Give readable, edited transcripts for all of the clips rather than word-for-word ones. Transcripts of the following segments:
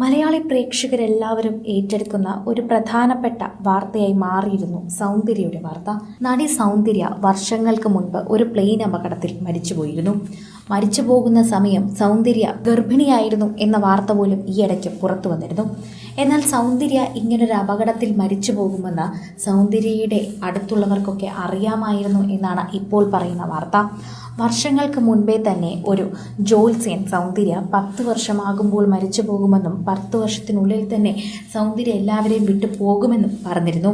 മലയാളി പ്രേക്ഷകരെല്ലാവരും ഏറ്റെടുക്കുന്ന ഒരു പ്രധാനപ്പെട്ട വാർത്തയായി മാറിയിരുന്നു സൗന്ദര്യയുടെ വാർത്ത. നടി സൗന്ദര്യ വർഷങ്ങൾക്ക് മുൻപ് ഒരു പ്ലെയിൻ അപകടത്തിൽ മരിച്ചുപോയിരുന്നു. മരിച്ചു പോകുന്ന സമയം സൗന്ദര്യ ഗർഭിണിയായിരുന്നു എന്ന വാർത്ത പോലും ഈയിടയ്ക്ക് പുറത്തു വന്നിരുന്നു. എന്നാൽ സൗന്ദര്യ ഇങ്ങനൊരു അപകടത്തിൽ മരിച്ചു പോകുമെന്ന് സൗന്ദര്യയുടെ അടുത്തുള്ളവർക്കൊക്കെ അറിയാമായിരുന്നു എന്നാണ് ഇപ്പോൾ പറയുന്ന വാർത്ത. വർഷങ്ങൾക്ക് മുൻപേ തന്നെ ഒരു ജ്യോത്സ്യൻ സൗന്ദര്യ 10 വർഷമാകുമ്പോൾ മരിച്ചു പോകുമെന്നും 10 വർഷത്തിനുള്ളിൽ തന്നെ സൗന്ദര്യ എല്ലാവരെയും വിട്ടു പോകുമെന്നും പറഞ്ഞിരുന്നു.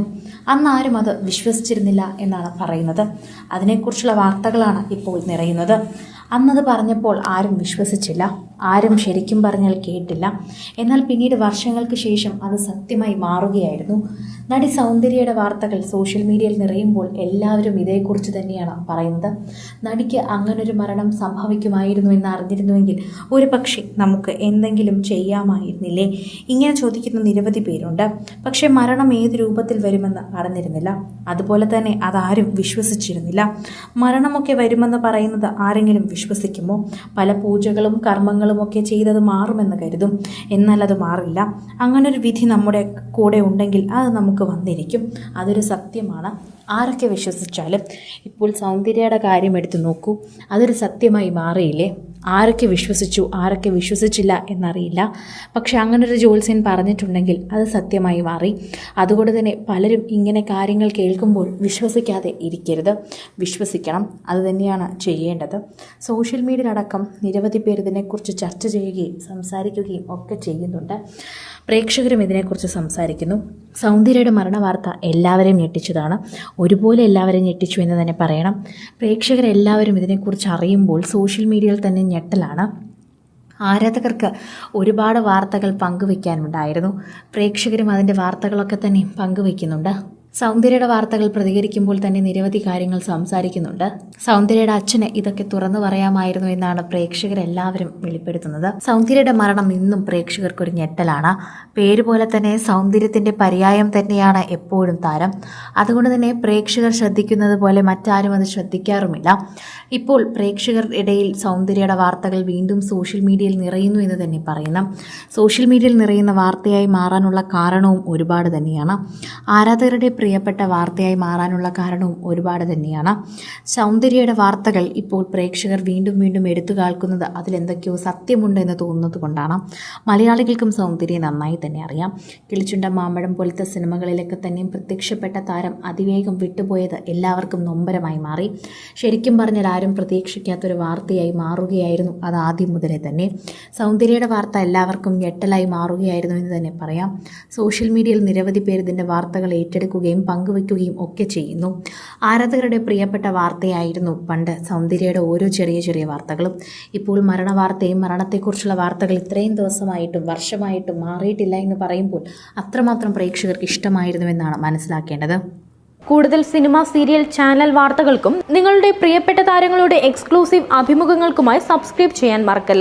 അന്നാരും അത് വിശ്വസിച്ചിരുന്നില്ല എന്നാണ് പറയുന്നത്. അതിനെക്കുറിച്ചുള്ള വാർത്തകളാണ് ഇപ്പോൾ നിറയുന്നത്. അന്നത് പറഞ്ഞപ്പോൾ ആരും വിശ്വസിച്ചില്ല, ആരും ശരിക്കും പറഞ്ഞാൽ കേട്ടില്ല. എന്നാൽ പിന്നീട് വർഷങ്ങൾക്ക് ശേഷം അത് സത്യമായി മാറുകയായിരുന്നു. നടി സൗന്ദര്യയുടെ വാർത്തകൾ സോഷ്യൽ മീഡിയയിൽ നിറയുമ്പോൾ എല്ലാവരും ഇതേക്കുറിച്ച് തന്നെയാണ് പറയുന്നത്. നടിക്ക് അങ്ങനൊരു മരണം സംഭവിക്കുമായിരുന്നു എന്ന് അറിഞ്ഞിരുന്നുവെങ്കിൽ ഒരു പക്ഷേ നമുക്ക് എന്തെങ്കിലും ചെയ്യാമായിരുന്നില്ലേ? ഇങ്ങനെ ചോദിക്കുന്ന നിരവധി പേരുണ്ട്. പക്ഷേ മരണം ഏത് രൂപത്തിൽ വരുമെന്ന് അറിഞ്ഞിരുന്നില്ല. അതുപോലെ തന്നെ അതാരും വിശ്വസിച്ചിരുന്നില്ല. മരണമൊക്കെ വരുമെന്ന് പറയുന്നത് ആരെങ്കിലും വിശ്വസിക്കുമോ? പല പൂജകളും കർമ്മങ്ങളും ഒക്കെ ചെയ്തത് മാറുമെന്ന് കരുതും. എന്നാൽ അത് മാറില്ല. അങ്ങനൊരു വിധി നമ്മുടെ കൂടെ ഉണ്ടെങ്കിൽ അത് നമുക്ക് വന്നിരിക്കും. അതൊരു സത്യമാണ്. ആരൊക്കെ വിശ്വസിച്ചാലും ഇപ്പോൾ സൗന്ദര്യയുടെ കാര്യം എടുത്തു നോക്കൂ, അതൊരു സത്യമായി മാറിയില്ലേ? ആരൊക്കെ വിശ്വസിച്ചു, ആരൊക്കെ വിശ്വസിച്ചില്ല എന്നറിയില്ല. പക്ഷെ അങ്ങനൊരു ജ്യോത്സ്യൻ പറഞ്ഞിട്ടുണ്ടെങ്കിൽ അത് സത്യമായി മാറി. അതുകൊണ്ട് തന്നെ പലരും ഇങ്ങനെ കാര്യങ്ങൾ കേൾക്കുമ്പോൾ വിശ്വസിക്കാതെ ഇരിക്കരുത്, വിശ്വസിക്കണം. അതുതന്നെയാണ് ചെയ്യേണ്ടത്. സോഷ്യൽ മീഡിയയിലടക്കം നിരവധി പേർ ഇതിനെക്കുറിച്ച് ചർച്ച ചെയ്യുകയും സംസാരിക്കുകയും ഒക്കെ ചെയ്യുന്നുണ്ട്. പ്രേക്ഷകരും ഇതിനെക്കുറിച്ച് സംസാരിക്കുന്നു. സൗന്ദര്യയുടെ മരണവാർത്ത എല്ലാവരെയും ഞെട്ടിച്ചതാണ്. ഒരുപോലെ എല്ലാവരെയും ഞെട്ടിച്ചു എന്ന് തന്നെ പറയണം. പ്രേക്ഷകരെല്ലാവരും ഇതിനെക്കുറിച്ച് അറിയുമ്പോൾ സോഷ്യൽ മീഡിയയിൽ തന്നെ ഞെട്ടലാണ്. ആരാധകർക്ക് ഒരുപാട് വാർത്തകൾ പങ്കുവയ്ക്കാനുണ്ടായിരുന്നു. പ്രേക്ഷകരും അതിൻ്റെ വാർത്തകളൊക്കെ തന്നെ പങ്കുവയ്ക്കുന്നുണ്ട്. സൗന്ദര്യയുടെ വാർത്തകൾ പ്രതികരിക്കുമ്പോൾ തന്നെ നിരവധി കാര്യങ്ങൾ സംസാരിക്കുന്നുണ്ട്. സൗന്ദര്യയുടെ അച്ഛന് ഇതൊക്കെ തുറന്നു പറയാമായിരുന്നു എന്നാണ് പ്രേക്ഷകരെല്ലാവരും വെളിപ്പെടുത്തുന്നത്. സൗന്ദര്യയുടെ മരണം ഇന്നും പ്രേക്ഷകർക്കൊരു ഞെട്ടലാണ്. പേര് പോലെ തന്നെ സൗന്ദര്യത്തിൻ്റെ പര്യായം തന്നെയാണ് എപ്പോഴും താരം. അതുകൊണ്ട് തന്നെ പ്രേക്ഷകർ ശ്രദ്ധിക്കുന്നത് പോലെ മറ്റാരും അത് ശ്രദ്ധിക്കാറുമില്ല. ഇപ്പോൾ പ്രേക്ഷകരുടെ ഇടയിൽ സൗന്ദര്യയുടെ വാർത്തകൾ വീണ്ടും സോഷ്യൽ മീഡിയയിൽ നിറയുന്നു എന്ന് തന്നെ പറയുന്നു. സോഷ്യൽ മീഡിയയിൽ നിറയുന്ന വാർത്തയായി മാറാനുള്ള കാരണവും ഒരുപാട് തന്നെയാണ്. ആരാധകരുടെ പ്രിയപ്പെട്ട വാർത്തയായി മാറാനുള്ള കാരണവും ഒരുപാട് തന്നെയാണ്. സൗന്ദര്യയുടെ വാർത്തകൾ ഇപ്പോൾ പ്രേക്ഷകർ വീണ്ടും വീണ്ടും എടുത്തു കാൽക്കുന്നത് അതിലെന്തൊക്കെയോ സത്യമുണ്ട് എന്ന് തോന്നുന്നത് കൊണ്ടാണ്. മലയാളികൾക്കും സൗന്ദര്യം നന്നായി തന്നെ അറിയാം. കിളിച്ചുണ്ട മാമ്പഴം പോലത്തെ സിനിമകളിലൊക്കെ തന്നെയും പ്രത്യക്ഷപ്പെട്ട താരം അതിവേഗം വിട്ടുപോയത് എല്ലാവർക്കും നൊമ്പരമായി മാറി. ശരിക്കും പറഞ്ഞാൽ ആരും പ്രതീക്ഷിക്കാത്തൊരു വാർത്തയായി മാറുകയായിരുന്നു അത് ആദ്യം മുതലേ തന്നെ. സൗന്ദര്യയുടെ വാർത്ത എല്ലാവർക്കും ഞെട്ടലായി മാറുകയായിരുന്നു എന്ന് തന്നെ പറയാം. സോഷ്യൽ മീഡിയയിൽ നിരവധി പേർ ഇതിൻ്റെ വാർത്തകൾ ഏറ്റെടുക്കുകയും പങ്കുവയ്ക്കുകയും ഒക്കെ ചെയ്യുന്നു. ആരാധകരുടെ പ്രിയപ്പെട്ട വാർത്തയായിരുന്നു പണ്ട് സൗന്ദര്യയുടെ ഓരോ ചെറിയ ചെറിയ വാർത്തകളും. ഇപ്പോൾ മരണവാർത്തയും മരണത്തെക്കുറിച്ചുള്ള വാർത്തകൾ ഇത്രയും ദിവസമായിട്ടും വർഷമായിട്ടും മാറിയിട്ടില്ല എന്ന് പറയുമ്പോൾ അത്രമാത്രം പ്രേക്ഷകർക്ക് ഇഷ്ടമായിരുന്നുവെന്നാണ് മനസ്സിലാക്കേണ്ടത്. കൂടുതൽ സിനിമ, സീരിയൽ, ചാനൽ വാർത്തകൾക്കും നിങ്ങളുടെ പ്രിയപ്പെട്ട താരങ്ങളുടെ എക്സ്ക്ലൂസീവ് അഭിമുഖങ്ങൾക്കുമായി സബ്സ്ക്രൈബ് ചെയ്യാൻ മറക്കല്ലേ.